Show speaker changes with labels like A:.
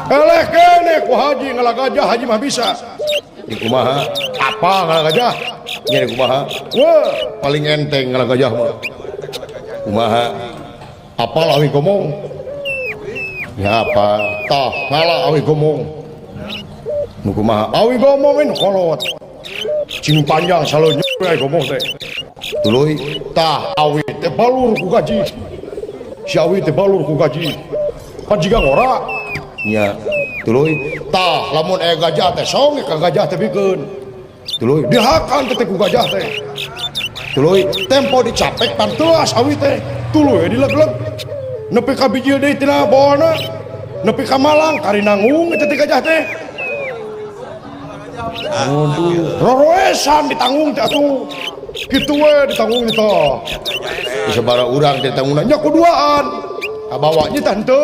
A: eleh kene ku haji ngalah gajah haji mah bisa di kumaha apa ngalah gajah nya di kumaha wah paling enteng ngalah gajah mah kumaha apa awi ngomong ya apa tah ngalah awi ngomong nu kumaha awi ngomong men kolot cing panjang selalu nyurai ngomong teh tuluy tah awi teh balur ku gaji si awi teh balur ku gaji panjigang ora nya tuluy tah lamun aya gajah teh song ka gajah teh pikeun tuluy dihakan teh ku gajah teh tuluy tempo dicapek panteus awi teh tuluy dilegleg nepi ka bijil deui tina bawana nepi ka Malang kari nanggung teh gajah teh aduh roroesan ditanggung teh atuh kitu we ditanggung teh sabaraha urang teh tanggungan nya kuduaan kabawa nya teh henteu